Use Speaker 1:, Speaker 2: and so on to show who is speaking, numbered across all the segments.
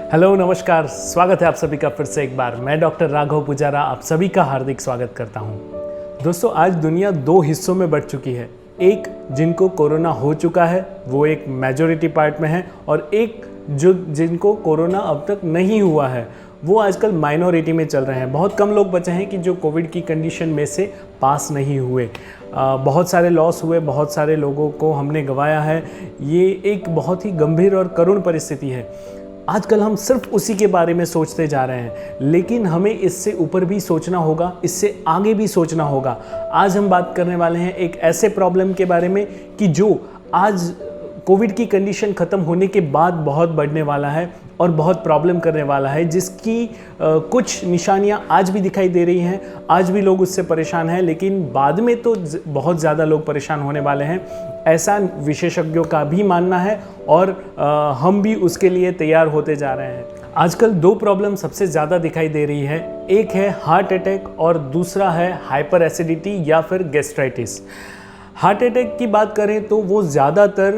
Speaker 1: Hello नमस्कार, स्वागत है आप सभी का फिर से एक बार। मैं डॉक्टर राघव पुजारा आप सभी का हार्दिक स्वागत करता हूं। दोस्तों, आज दुनिया दो हिस्सों में बढ़ चुकी है। एक जिनको कोरोना हो चुका है वो एक मेजॉरिटी पार्ट में है, और एक जिनको कोरोना अब तक नहीं हुआ है वो आजकल माइनॉरिटी में चल रहे हैं। बहुत कम लोग बचे हैं कि जो कोविड की कंडीशन में से पास नहीं हुए। बहुत सारे लॉस हुए, बहुत सारे लोगों को हमने गंवाया है। ये एक बहुत ही गंभीर और करुण परिस्थिति है। आजकल हम सिर्फ उसी के बारे में सोचते जा रहे हैं, लेकिन हमें इससे ऊपर भी सोचना होगा, इससे आगे भी सोचना होगा। आज हम बात करने वाले हैं एक ऐसे प्रॉब्लम के बारे में कि जो आज कोविड की कंडीशन ख़त्म होने के बाद बहुत बढ़ने वाला है और बहुत प्रॉब्लम करने वाला है, जिसकी कुछ निशानियां आज भी दिखाई दे रही हैं। आज भी लोग उससे परेशान हैं, लेकिन बाद में तो बहुत ज़्यादा लोग परेशान होने वाले हैं, ऐसा विशेषज्ञों का भी मानना है, और हम भी उसके लिए तैयार होते जा रहे हैं। आजकल दो प्रॉब्लम सबसे ज़्यादा दिखाई दे रही है। एक है हार्ट अटैक और दूसरा है हाइपर एसिडिटी या फिर गैस्ट्राइटिस। हार्ट अटैक की बात करें तो वो ज़्यादातर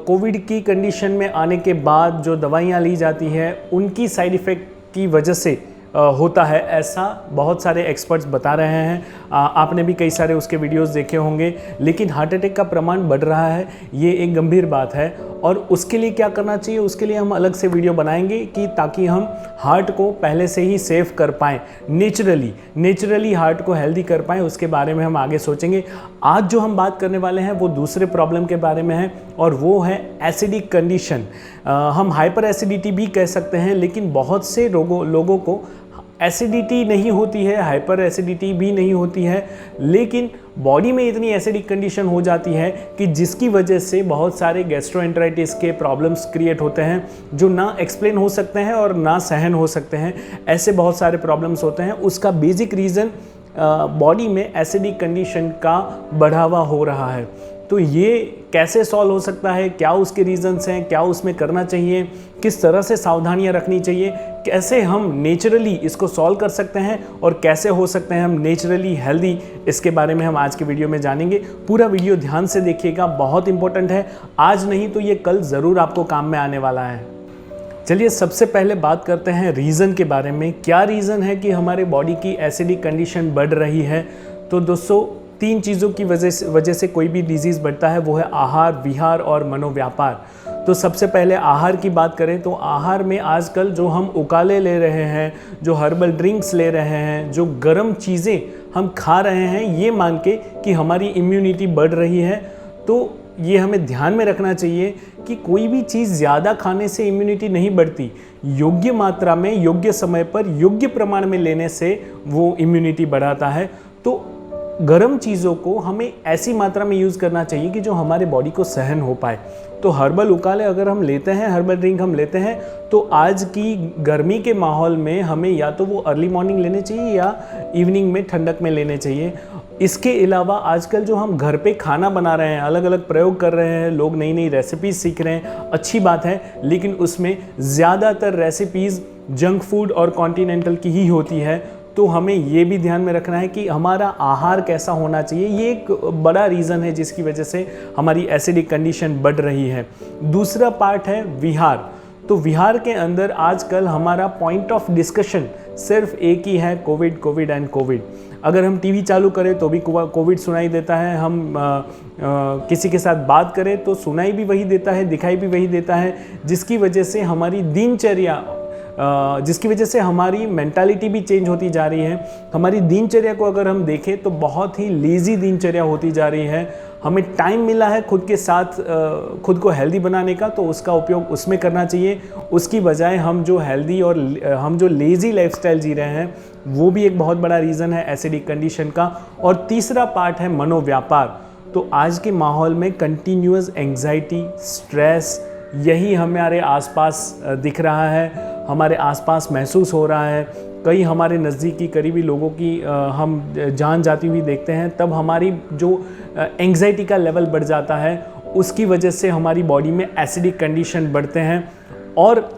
Speaker 1: कोविड की कंडीशन में आने के बाद जो दवाइयाँ ली जाती हैं उनकी साइड इफ़ेक्ट की वजह से होता है, ऐसा बहुत सारे एक्सपर्ट्स बता रहे हैं। आपने भी कई सारे उसके वीडियोस देखे होंगे। लेकिन हार्ट अटैक का प्रमाण बढ़ रहा है, ये एक गंभीर बात है, और उसके लिए क्या करना चाहिए उसके लिए हम अलग से वीडियो बनाएंगे, कि ताकि हम हार्ट को पहले से ही सेव कर पाएँ, नेचुरली हार्ट को हेल्दी कर पाएँ। उसके बारे में हम आगे सोचेंगे। आज जो हम बात करने वाले हैं वो दूसरे प्रॉब्लम के बारे में है, और वो है एसिडिक कंडीशन। हम हाइपर एसिडिटी भी कह सकते हैं, लेकिन बहुत से लोगों को एसिडिटी नहीं होती है, हाइपर एसिडिटी भी नहीं होती है, लेकिन बॉडी में इतनी एसिडिक कंडीशन हो जाती है कि जिसकी वजह से बहुत सारे गैस्ट्रोएंटेराइटिस के प्रॉब्लम्स क्रिएट होते हैं, जो ना एक्सप्लेन हो सकते हैं और ना सहन हो सकते हैं। ऐसे बहुत सारे प्रॉब्लम्स होते हैं। उसका बेसिक रीज़न बॉडी में एसिडिक कंडीशन का बढ़ावा हो रहा है। तो ये कैसे सॉल्व हो सकता है, क्या उसके रीजंस हैं, क्या उसमें करना चाहिए, किस तरह से सावधानियां रखनी चाहिए, कैसे हम नेचुरली इसको सॉल्व कर सकते हैं, और कैसे हो सकते हैं हम नेचुरली हेल्दी, इसके बारे में हम आज के वीडियो में जानेंगे। पूरा वीडियो ध्यान से देखिएगा, बहुत इंपॉर्टेंट है। आज नहीं तो ये कल ज़रूर आपको काम में आने वाला है। चलिए सबसे पहले बात करते हैं रीज़न के बारे में। क्या रीज़न है कि हमारे बॉडी की एसिडिक कंडीशन बढ़ रही है? तो दोस्तों, तीन चीज़ों की वजह से कोई भी डिजीज़ बढ़ता है, वो है आहार, विहार और मनोव्यापार। तो सबसे पहले आहार की बात करें तो आहार में आजकल जो हम उकाले ले रहे हैं, जो हर्बल ड्रिंक्स ले रहे हैं, जो गर्म चीज़ें हम खा रहे हैं, ये मान के कि हमारी इम्यूनिटी बढ़ रही है, तो ये हमें ध्यान में रखना चाहिए कि कोई भी चीज़ ज़्यादा खाने से इम्यूनिटी नहीं बढ़ती। योग्य मात्रा में, योग्य समय पर, योग्य प्रमाण में लेने से वो इम्यूनिटी बढ़ाता है। तो गर्म चीज़ों को हमें ऐसी मात्रा में यूज़ करना चाहिए कि जो हमारे बॉडी को सहन हो पाए। तो हर्बल उकाले अगर हम लेते हैं, हर्बल ड्रिंक हम लेते हैं, तो आज की गर्मी के माहौल में हमें या तो वो अर्ली मॉर्निंग लेने चाहिए या इवनिंग में ठंडक में लेने चाहिए। इसके अलावा आजकल जो हम घर पे खाना बना रहे हैं, अलग अलग प्रयोग कर रहे हैं, लोग नई नई रेसिपीज़ सीख रहे हैं, अच्छी बात है, लेकिन उसमें ज़्यादातर रेसिपीज़ जंक फूड और कॉन्टिनेंटल की ही होती है। तो हमें ये भी ध्यान में रखना है कि हमारा आहार कैसा होना चाहिए। ये एक बड़ा रीज़न है जिसकी वजह से हमारी एसिडिक कंडीशन बढ़ रही है। दूसरा पार्ट है विहार। तो विहार के अंदर आजकल हमारा पॉइंट ऑफ डिस्कशन सिर्फ एक ही है, कोविड एंड कोविड। अगर हम टीवी चालू करें तो भी कोविड सुनाई देता है, हम किसी के साथ बात करें तो सुनाई भी वही देता है, दिखाई भी वही देता है, जिसकी वजह से हमारी दिनचर्या, जिसकी वजह से हमारी मेंटालिटी भी चेंज होती जा रही है। हमारी दिनचर्या को अगर हम देखें तो बहुत ही लेज़ी दिनचर्या होती जा रही है। हमें टाइम मिला है खुद के साथ खुद को हेल्दी बनाने का, तो उसका उपयोग उसमें करना चाहिए। उसकी बजाय हम जो हेल्दी और हम जो लेज़ी लाइफस्टाइल जी रहे हैं, वो भी एक बहुत बड़ा रीज़न है एसिडिक कंडीशन का। और तीसरा पार्ट है मनोव्यापार। तो आज के माहौल में कंटिन्यूअस एंग्जाइटी, स्ट्रेस, यही हमारे आसपास दिख रहा है, हमारे आसपास महसूस हो रहा है। कई हमारे नज़दीकी करीबी लोगों की हम जान जाती हुई देखते हैं, तब हमारी जो एंग्जाइटी का लेवल बढ़ जाता है, उसकी वजह से हमारी बॉडी में एसिडिक कंडीशन बढ़ते हैं। और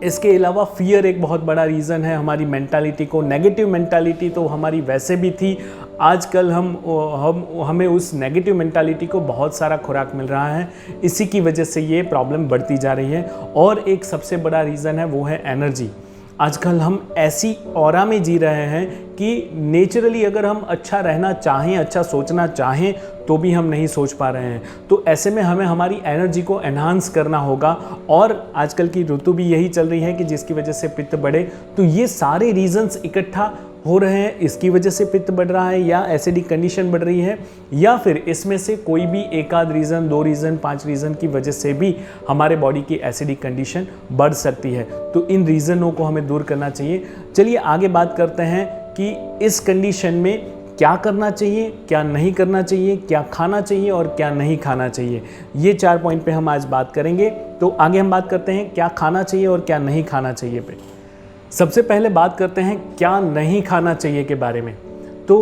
Speaker 1: इसके अलावा फियर एक बहुत बड़ा रीज़न है हमारी मेंटालिटी को। नेगेटिव मेंटालिटी तो हमारी वैसे भी थी, आजकल हमें उस नेगेटिव मेंटालिटी को बहुत सारा खुराक मिल रहा है, इसी की वजह से ये प्रॉब्लम बढ़ती जा रही है। और एक सबसे बड़ा रीज़न है वो है एनर्जी। आजकल हम ऐसी ऑरा में जी रहे हैं कि नेचुरली अगर हम अच्छा रहना चाहें, अच्छा सोचना चाहें, तो भी हम नहीं सोच पा रहे हैं। तो ऐसे में हमें हमारी एनर्जी को एनहांस करना होगा। और आजकल की ऋतु भी यही चल रही है कि जिसकी वजह से पित्त बढ़े। तो ये सारे रीजंस इकट्ठा हो रहे हैं, इसकी वजह से पित्त बढ़ रहा है या एसिडिक कंडीशन बढ़ रही है, या फिर इसमें से कोई भी एक आध रीज़न, 2 रीज़न, 5 रीज़न की वजह से भी हमारे बॉडी की एसिडिक कंडीशन बढ़ सकती है। तो इन रीज़नों को हमें दूर करना चाहिए। चलिए आगे बात करते हैं कि इस कंडीशन में क्या करना चाहिए, क्या नहीं करना चाहिए, क्या खाना चाहिए और क्या नहीं खाना चाहिए। ये 4 पॉइंट पे हम आज बात करेंगे। तो आगे हम बात करते हैं क्या खाना चाहिए और क्या नहीं खाना चाहिए पे। सबसे पहले बात करते हैं क्या नहीं खाना चाहिए के बारे में। तो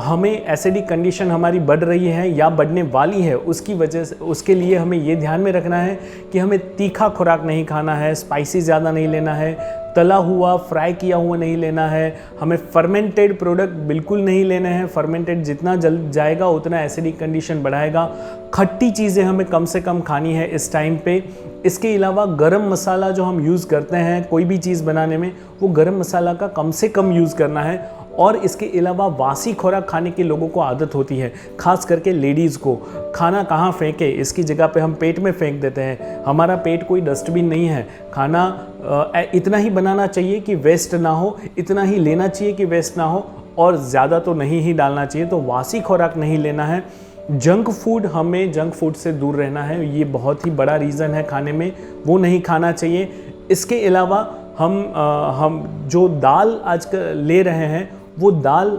Speaker 1: हमें एसिडिक कंडीशन हमारी बढ़ रही है या बढ़ने वाली है, उसकी वजह से उसके लिए हमें ये ध्यान में रखना है कि हमें तीखा खुराक नहीं खाना है, स्पाइसी ज़्यादा नहीं लेना है, तला हुआ फ्राई किया हुआ नहीं लेना है, हमें फर्मेंटेड प्रोडक्ट बिल्कुल नहीं लेने हैं। फर्मेंटेड जितना जल्द जाएगा उतना एसिडिक कंडीशन बढ़ाएगा। खट्टी चीज़ें हमें कम से कम खानी है इस टाइम पे। इसके अलावा गरम मसाला जो हम यूज़ करते हैं कोई भी चीज़ बनाने में, वो गरम मसाला का कम से कम यूज़ करना है। और इसके अलावा वासी खुराक खाने की लोगों को आदत होती है, खास करके लेडीज़ को। खाना कहाँ फेंके, इसकी जगह पे हम पेट में फेंक देते हैं। हमारा पेट कोई डस्टबिन नहीं है। खाना इतना ही बनाना चाहिए कि वेस्ट ना हो, इतना ही लेना चाहिए कि वेस्ट ना हो, और ज़्यादा तो नहीं ही डालना चाहिए। तो वासी खुराक नहीं लेना है। जंक फूड, हमें जंक फूड से दूर रहना है। ये बहुत ही बड़ा रीज़न है खाने में, वो नहीं खाना चाहिए। इसके अलावा हम जो दाल आजकल ले रहे हैं, वो दाल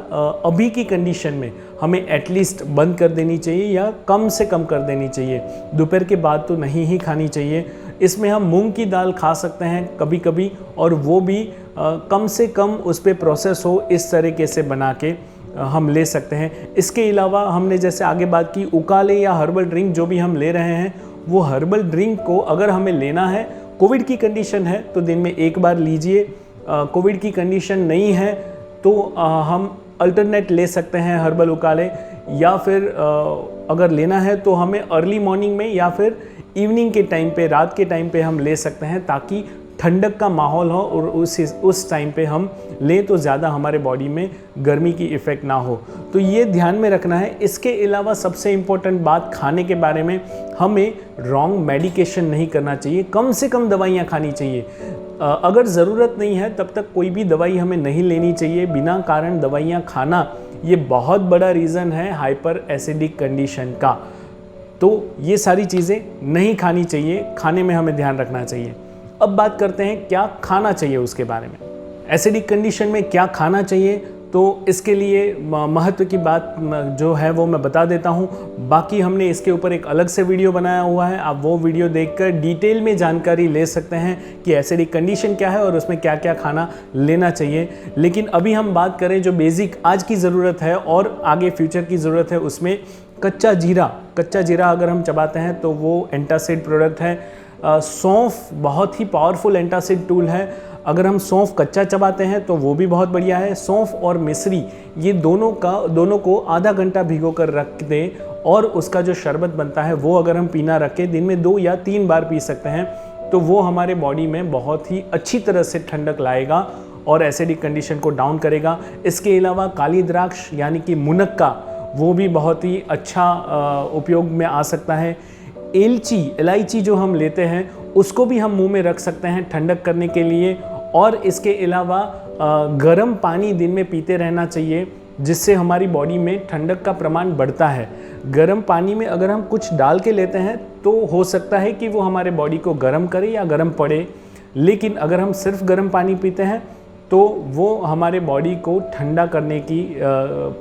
Speaker 1: अभी की कंडीशन में हमें एटलीस्ट बंद कर देनी चाहिए या कम से कम कर देनी चाहिए। दोपहर के बाद तो नहीं ही खानी चाहिए। इसमें हम मूंग की दाल खा सकते हैं कभी कभी, और वो भी कम से कम उस पर प्रोसेस हो, इस तरीके से बना के हम ले सकते हैं। इसके अलावा हमने जैसे आगे बात की, उकाले या हर्बल ड्रिंक जो भी हम ले रहे हैं, वो हर्बल ड्रिंक को अगर हमें लेना है, कोविड की कंडीशन है तो दिन में एक बार लीजिए। कोविड की कंडीशन नहीं है तो हम अल्टरनेट ले सकते हैं हर्बल उकाले, या फिर अगर लेना है तो हमें अर्ली मॉर्निंग में या फिर इवनिंग के टाइम पे, रात के टाइम पे हम ले सकते हैं, ताकि ठंडक का माहौल हो और उस टाइम पे हम लें तो ज़्यादा हमारे बॉडी में गर्मी की इफ़ेक्ट ना हो। तो ये ध्यान में रखना है। इसके अलावा सबसे इम्पोर्टेंट बात खाने के बारे में, हमें रॉन्ग मेडिकेशन नहीं करना चाहिए। कम से कम दवाइयाँ खानी चाहिए। अगर ज़रूरत नहीं है तब तक कोई भी दवाई हमें नहीं लेनी चाहिए। बिना कारण दवाइयाँ खाना ये बहुत बड़ा रीज़न है हाइपर एसिडिक कंडीशन का। तो ये सारी चीज़ें नहीं खानी चाहिए, खाने में हमें ध्यान रखना चाहिए। अब बात करते हैं क्या खाना चाहिए उसके बारे में। एसिडिक कंडीशन में क्या खाना चाहिए, तो इसके लिए महत्व की बात जो है वो मैं बता देता हूँ। बाकी हमने इसके ऊपर एक अलग से वीडियो बनाया हुआ है, आप वो वीडियो देखकर डिटेल में जानकारी ले सकते हैं कि एसिडिक कंडीशन क्या है और उसमें क्या क्या खाना लेना चाहिए। लेकिन अभी हम बात करें जो बेसिक आज की ज़रूरत है और आगे फ्यूचर की ज़रूरत है, उसमें कच्चा जीरा अगर हम चबाते हैं तो वो एंटासिड प्रोडक्ट है। सौंफ बहुत ही पावरफुल एंटासिड टूल है। अगर हम सौंफ कच्चा चबाते हैं तो वो भी बहुत बढ़िया है। सौंफ और मिश्री, ये दोनों को आधा घंटा भिगो कर रख दें और उसका जो शरबत बनता है वो अगर हम पीना रखें, दिन में 2 या 3 बार पी सकते हैं, तो वो हमारे बॉडी में बहुत ही अच्छी तरह से ठंडक लाएगा और एसिडिक कंडीशन को डाउन करेगा। इसके अलावा काली द्राक्ष यानी कि मुनक्का, वो भी बहुत ही अच्छा उपयोग में आ सकता है। इलायची जो हम लेते हैं उसको भी हम मुंह में रख सकते हैं ठंडक करने के लिए। और इसके अलावा गर्म पानी दिन में पीते रहना चाहिए, जिससे हमारी बॉडी में ठंडक का प्रमाण बढ़ता है। गर्म पानी में अगर हम कुछ डाल के लेते हैं तो हो सकता है कि वो हमारे बॉडी को गर्म करे या गर्म पड़े, लेकिन अगर हम सिर्फ गर्म पानी पीते हैं तो वो हमारे बॉडी को ठंडा करने की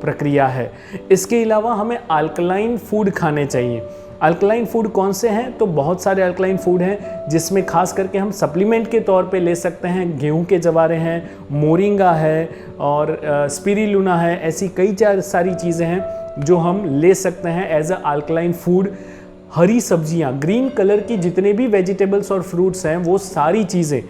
Speaker 1: प्रक्रिया है। इसके अलावा हमें अल्कलाइन फूड खाने चाहिए। अल्कलाइन फूड कौन से हैं, तो बहुत सारे अल्कलाइन फूड हैं जिसमें खास करके हम सप्लीमेंट के तौर पे ले सकते हैं। गेहूं के जवारे हैं, मोरिंगा है और स्पिरुलिना है। ऐसी कई सारी चीज़ें हैं जो हम ले सकते हैं एज अ अल्कलाइन फूड। हरी सब्जियां, ग्रीन कलर की जितने भी वेजिटेबल्स और फ्रूट्स हैं, वो सारी चीज़ें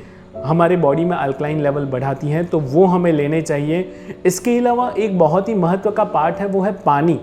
Speaker 1: हमारे बॉडी में अल्कलाइन लेवल बढ़ाती हैं, तो वो हमें लेने चाहिए। इसके अलावा एक बहुत ही महत्व का पार्ट है, वो है पानी।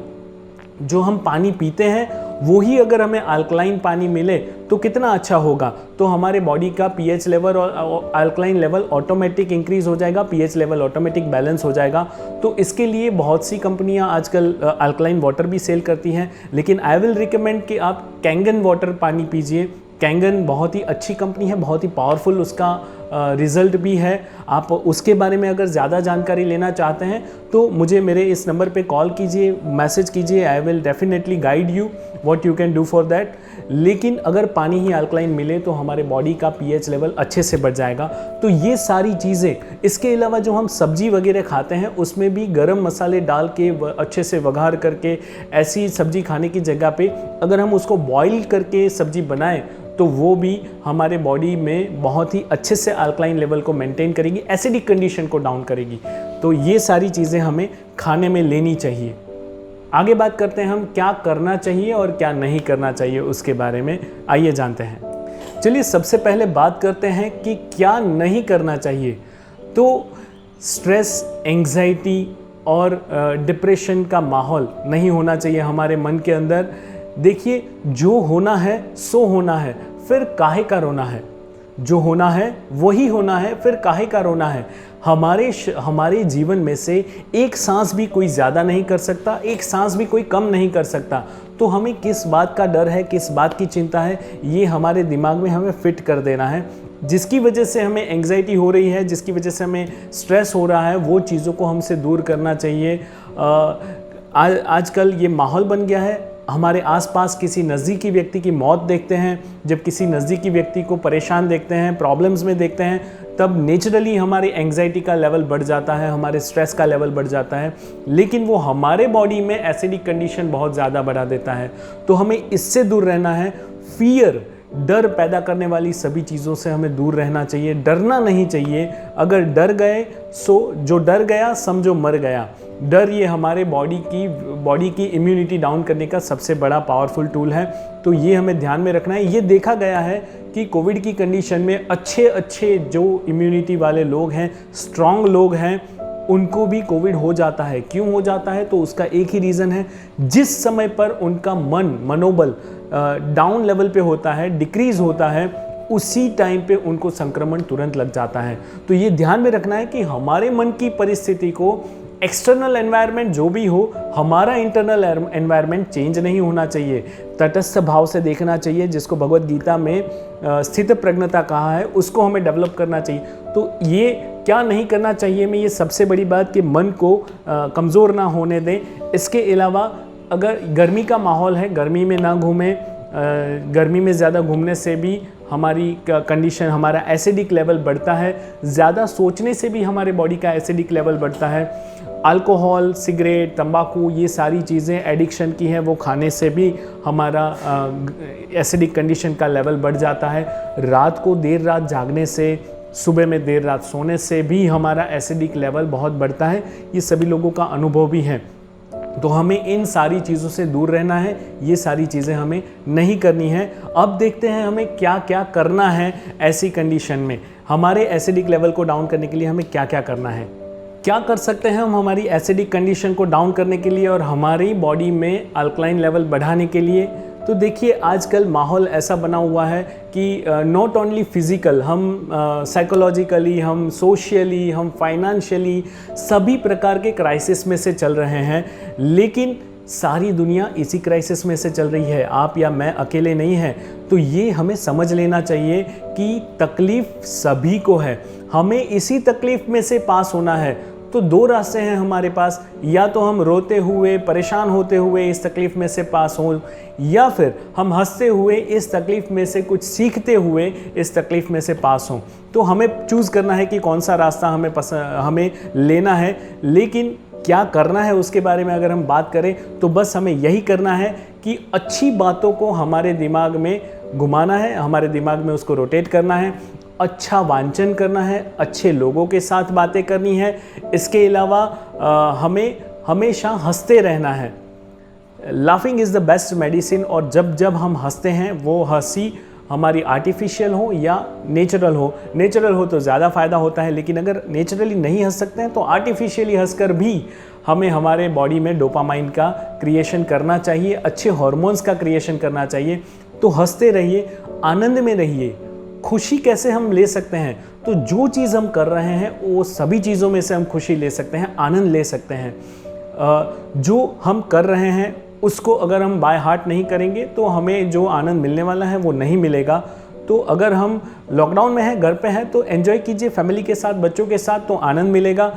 Speaker 1: जो हम पानी पीते हैं वो ही अगर हमें अल्कलाइन पानी मिले तो कितना अच्छा होगा। तो हमारे बॉडी का पीएच लेवल और अल्कलाइन लेवल ऑटोमेटिक इंक्रीज हो जाएगा, पीएच लेवल ऑटोमेटिक बैलेंस हो जाएगा। तो इसके लिए बहुत सी कंपनियां आजकल अल्कलाइन वाटर भी सेल करती हैं, लेकिन आई विल रिकमेंड कि आप कैंगन वाटर पानी पीजिए। कैंगन बहुत ही अच्छी कंपनी है, बहुत ही पावरफुल उसका रिज़ल्ट भी है। आप उसके बारे में अगर ज़्यादा जानकारी लेना चाहते हैं तो मुझे मेरे इस नंबर पे कॉल कीजिए, मैसेज कीजिए। I will definitely guide you what you can do for that. लेकिन अगर पानी ही अल्कलाइन मिले तो हमारे बॉडी का पीएच लेवल अच्छे से बढ़ जाएगा। तो ये सारी चीज़ें, इसके अलावा जो हम सब्जी वगैरह खाते हैं उसमें भी गरम मसाले डाल के अच्छे से वघार करके, ऐसी सब्जी खाने की जगह पे अगर हम उसको बॉईल करके सब्जी बनाएं तो वो भी हमारे बॉडी में बहुत ही अच्छे से अल्कलाइन लेवल को मेंटेन करेगी, एसिडिक कंडीशन को डाउन करेगी। तो ये सारी चीज़ें हमें खाने में लेनी चाहिए। आगे बात करते हैं हम क्या करना चाहिए और क्या नहीं करना चाहिए उसके बारे में, आइए जानते हैं। चलिए सबसे पहले बात करते हैं कि क्या नहीं करना चाहिए। तो स्ट्रेस, एंग्जाइटी और डिप्रेशन का माहौल नहीं होना चाहिए हमारे मन के अंदर। देखिए, जो होना है सो होना है, फिर काहे का रोना है। जो होना है वही होना है, फिर काहे का रोना है। हमारे जीवन में से एक सांस भी कोई ज़्यादा नहीं कर सकता, एक सांस भी कोई कम नहीं कर सकता। तो हमें किस बात का डर है, किस बात की चिंता है, ये हमारे दिमाग में हमें फिट कर देना है। जिसकी वजह से हमें एंग्जाइटी हो रही है, जिसकी वजह से हमें स्ट्रेस हो रहा है, वो चीज़ों को हमसे दूर करना चाहिए। आजकल ये माहौल बन गया है, हमारे आसपास किसी नज़दीकी व्यक्ति की मौत देखते हैं, जब किसी नज़दीकी व्यक्ति को परेशान देखते हैं, प्रॉब्लम्स में देखते हैं, तब नेचुरली हमारी एंग्जाइटी का लेवल बढ़ जाता है, हमारे स्ट्रेस का लेवल बढ़ जाता है। लेकिन वो हमारे बॉडी में एसिडिक कंडीशन बहुत ज़्यादा बढ़ा देता है। तो हमें इससे दूर रहना है। फियर, डर पैदा करने वाली सभी चीज़ों से हमें दूर रहना चाहिए, डरना नहीं चाहिए। अगर डर गए सो जो डर गया समझो मर गया। डर ये हमारे बॉडी की इम्यूनिटी डाउन करने का सबसे बड़ा पावरफुल टूल है। तो ये हमें ध्यान में रखना है। ये देखा गया है कि कोविड की कंडीशन में अच्छे जो इम्यूनिटी वाले लोग हैं, स्ट्रॉन्ग लोग हैं, उनको भी कोविड हो जाता है। क्यों हो जाता है? तो उसका एक ही रीज़न है, जिस समय पर उनका मनोबल डाउन लेवल पे होता है, डिक्रीज होता है, उसी टाइम पे उनको संक्रमण तुरंत लग जाता है। तो ये ध्यान में रखना है कि हमारे मन की परिस्थिति को, एक्सटर्नल एनवायरनमेंट जो भी हो, हमारा इंटरनल एनवायरनमेंट चेंज नहीं होना चाहिए। तटस्थ भाव से देखना चाहिए, जिसको भगवत गीता में स्थित प्रज्ञता कहा है, उसको हमें डेवलप करना चाहिए। तो ये क्या नहीं करना चाहिए में ये सबसे बड़ी बात कि मन को कमज़ोर ना होने दें। इसके अलावा अगर गर्मी का माहौल है, गर्मी में ना घूमें। गर्मी में ज़्यादा घूमने से भी हमारी कंडीशन, हमारा एसिडिक लेवल बढ़ता है। ज़्यादा सोचने से भी हमारे बॉडी का एसिडिक लेवल बढ़ता है। अल्कोहल, सिगरेट, तंबाकू, ये सारी चीज़ें एडिक्शन की हैं, वो खाने से भी हमारा एसिडिक कंडीशन का लेवल बढ़ जाता है। रात को देर रात जागने से, सुबह में देर रात सोने से भी हमारा एसिडिक लेवल बहुत बढ़ता है। ये सभी लोगों का अनुभव भी है। तो हमें इन सारी चीज़ों से दूर रहना है, ये सारी चीज़ें हमें नहीं करनी है। अब देखते हैं हमें क्या क्या करना है ऐसी कंडीशन में। हमारे एसिडिक लेवल को डाउन करने के लिए हमें क्या क्या करना है, क्या कर सकते हैं हम हमारी एसिडिक कंडीशन को डाउन करने के लिए और हमारी बॉडी में अल्कलाइन लेवल बढ़ाने के लिए। तो देखिए, आजकल माहौल ऐसा बना हुआ है कि नॉट ओनली फिज़िकल, हम साइकोलॉजिकली, हम सोशली, हम फाइनेंशियली सभी प्रकार के क्राइसिस में से चल रहे हैं। लेकिन सारी दुनिया इसी क्राइसिस में से चल रही है, आप या मैं अकेले नहीं हैं। तो ये हमें समझ लेना चाहिए कि तकलीफ़ सभी को है, हमें इसी तकलीफ़ में से पास होना है। तो दो रास्ते हैं हमारे पास, या तो हम रोते हुए, परेशान होते हुए इस तकलीफ़ में से पास हों, या फिर हम हंसते हुए इस तकलीफ़ में से कुछ सीखते हुए इस तकलीफ़ में से पास हों। तो हमें चूज़ करना है कि कौन सा रास्ता हमें लेना है। लेकिन क्या करना है उसके बारे में अगर हम बात करें तो बस हमें यही करना है कि अच्छी बातों को हमारे दिमाग में घुमाना है, हमारे दिमाग में उसको रोटेट करना है, अच्छा वांचन करना है, अच्छे लोगों के साथ बातें करनी है। इसके अलावा हमें हमेशा हंसते रहना है। Laughing is the best medicine. और जब जब हम हंसते हैं वो हंसी हमारी आर्टिफिशियल हो या नेचुरल हो तो ज़्यादा फ़ायदा होता है, लेकिन अगर नेचुरली नहीं हंस सकते हैं तो आर्टिफिशियली हंसकर भी हमें हमारे बॉडी में डोपामाइन का क्रिएशन करना चाहिए, अच्छे हार्मोन्स का क्रिएशन करना चाहिए। तो हंसते रहिए, आनंद में रहिए। खुशी कैसे हम ले सकते हैं? तो जो चीज़ हम कर रहे हैं वो सभी चीज़ों में से हम खुशी ले सकते हैं, आनंद ले सकते हैं। जो हम कर रहे हैं उसको अगर हम बाय हार्ट नहीं करेंगे तो हमें जो आनंद मिलने वाला है वो नहीं मिलेगा। तो अगर हम लॉकडाउन में हैं, घर पे हैं, तो एंजॉय कीजिए फैमिली के साथ, बच्चों के साथ, तो आनंद मिलेगा।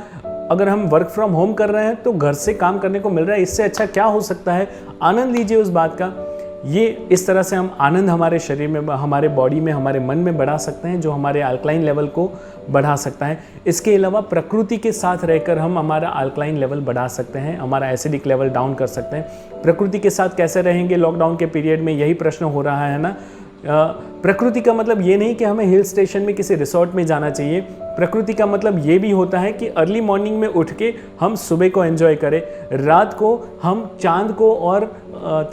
Speaker 1: अगर हम वर्क फ्रॉम होम कर रहे हैं तो घर से काम करने को मिल रहा है, इससे अच्छा क्या हो सकता है? आनंद लीजिए उस बात का। ये इस तरह से हम आनंद हमारे शरीर में, हमारे बॉडी में, हमारे मन में बढ़ा सकते हैं, जो हमारे अल्कलाइन लेवल को बढ़ा सकता है। इसके अलावा प्रकृति के साथ रहकर हम हमारा अल्कलाइन लेवल बढ़ा सकते हैं, हमारा एसिडिक लेवल डाउन कर सकते हैं। प्रकृति के साथ कैसे रहेंगे लॉकडाउन के पीरियड में, यही प्रश्न हो रहा है ना। प्रकृति का मतलब ये नहीं कि हमें हिल स्टेशन में किसी रिसोर्ट में जाना चाहिए। प्रकृति का मतलब ये भी होता है कि अर्ली मॉर्निंग में उठ के हम सुबह को एंजॉय करें, रात को हम चांद को और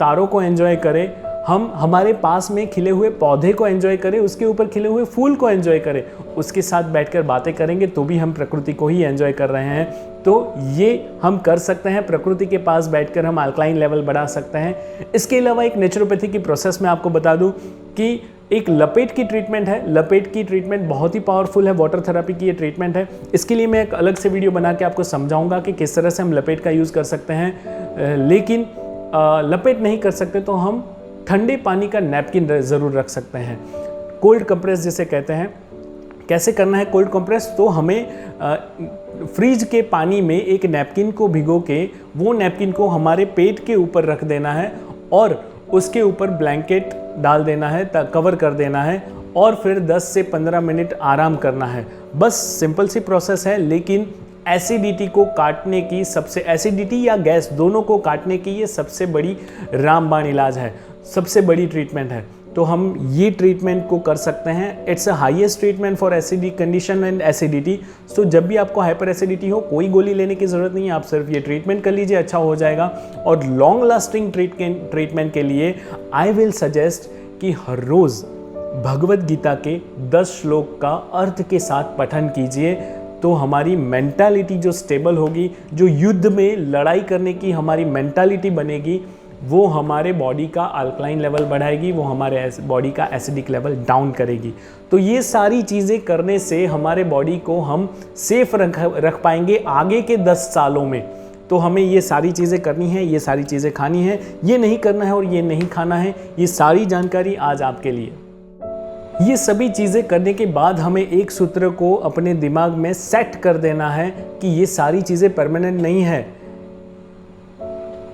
Speaker 1: तारों को एंजॉय करें, हम हमारे पास में खिले हुए पौधे को एंजॉय करें, उसके ऊपर खिले हुए फूल को एंजॉय करें, उसके साथ बैठकर बातें करेंगे तो भी हम प्रकृति को ही एंजॉय कर रहे हैं। तो ये हम कर सकते हैं, प्रकृति के पास बैठकर हम अल्कलाइन लेवल बढ़ा सकते हैं। इसके अलावा एक नेचुरोपैथी की प्रोसेस में आपको बता दूं कि एक लपेट की ट्रीटमेंट है। लपेट की ट्रीटमेंट बहुत ही पावरफुल है, वाटर थेरेपी की ये ट्रीटमेंट है। इसके लिए मैं एक अलग से वीडियो बना के आपको समझाऊंगा कि किस तरह से हम लपेट का यूज़ कर सकते हैं। लेकिन लपेट नहीं कर सकते तो हम ठंडे पानी का नैपकिन ज़रूर रख सकते हैं। कोल्ड कंप्रेस जिसे कहते हैं, कैसे करना है कोल्ड कंप्रेस? तो हमें फ्रिज के पानी में एक नैपकिन को भिगो के वो नैपकिन को हमारे पेट के ऊपर रख देना है और उसके ऊपर ब्लैंकेट डाल देना है, कवर कर देना है और फिर 10 से 15 मिनट आराम करना है। बस सिंपल सी प्रोसेस है, लेकिन एसिडिटी को काटने की एसिडिटी या गैस दोनों को काटने की ये सबसे बड़ी रामबाण इलाज है, सबसे बड़ी ट्रीटमेंट है। तो हम ये ट्रीटमेंट को कर सकते हैं। It's a highest treatment for acidic condition and acidity. So जब भी आपको हाइपर एसिडिटी हो, कोई गोली लेने की ज़रूरत नहीं है, आप सिर्फ ये ट्रीटमेंट कर लीजिए, अच्छा हो जाएगा। और लॉन्ग लास्टिंग ट्रीटमेंट के लिए आई विल सजेस्ट कि हर रोज़ भगवद गीता के 10 श्लोक का अर्थ के साथ पठन कीजिए। तो हमारी मेंटालिटी जो स्टेबल होगी, जो युद्ध में लड़ाई करने की हमारी मेंटालिटी बनेगी, वो हमारे बॉडी का अल्कलाइन लेवल बढ़ाएगी, वो हमारे बॉडी का एसिडिक लेवल डाउन करेगी। तो ये सारी चीज़ें करने से हमारे बॉडी को हम सेफ रख पाएंगे आगे के 10 सालों में। तो हमें ये सारी चीज़ें करनी है, ये सारी चीज़ें खानी है, ये नहीं करना है और ये नहीं खाना है। ये सारी जानकारी आज आपके लिए। ये सभी चीज़ें करने के बाद हमें एक सूत्र को अपने दिमाग में सेट कर देना है कि ये सारी चीज़ें परमानेंट नहीं है।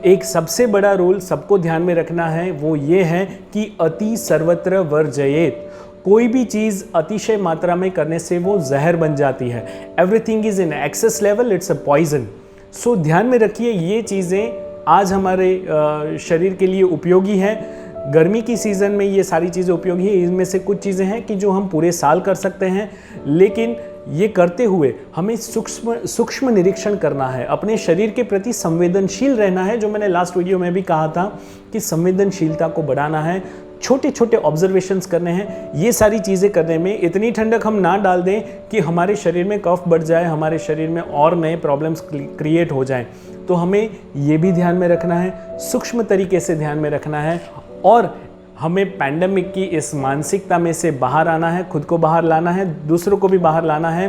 Speaker 1: एक सबसे बड़ा रूल सबको ध्यान में रखना है, वो ये है कि अति सर्वत्र वर्जयेत। कोई भी चीज़ अतिशय मात्रा में करने से वो जहर बन जाती है। Everything is in excess level, it's a poison. So ध्यान में रखिए, ये चीज़ें आज हमारे शरीर के लिए उपयोगी हैं। गर्मी की सीज़न में ये सारी चीज़ें उपयोगी है। इनमें से कुछ चीज़ें हैं कि जो हम पूरे साल कर सकते हैं, लेकिन ये करते हुए हमें सूक्ष्म निरीक्षण करना है, अपने शरीर के प्रति संवेदनशील रहना है। जो मैंने लास्ट वीडियो में भी कहा था कि संवेदनशीलता को बढ़ाना है, छोटे छोटे ऑब्जर्वेशंस करने हैं। ये सारी चीज़ें करने में इतनी ठंडक हम ना डाल दें कि हमारे शरीर में कफ बढ़ जाए, हमारे शरीर में और नए प्रॉब्लम्स क्रिएट हो जाएं। तो हमें ये भी ध्यान में रखना है, सूक्ष्म तरीके से ध्यान में रखना है और हमें पैंडेमिक की इस मानसिकता में से बाहर आना है, खुद को बाहर लाना है, दूसरों को भी बाहर लाना है।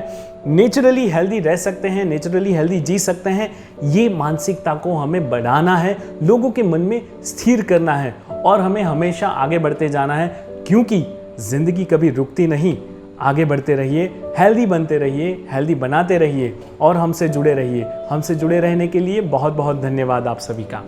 Speaker 1: नेचुरली हेल्दी रह सकते हैं, नेचुरली हेल्दी जी सकते हैं, ये मानसिकता को हमें बढ़ाना है, लोगों के मन में स्थिर करना है और हमें हमेशा आगे बढ़ते जाना है, क्योंकि ज़िंदगी कभी रुकती नहीं। आगे बढ़ते रहिए, हेल्दी बनते रहिए, हेल्दी बनाते रहिए और हमसे जुड़े रहिए। हमसे जुड़े रहने के लिए बहुत बहुत धन्यवाद आप सभी का।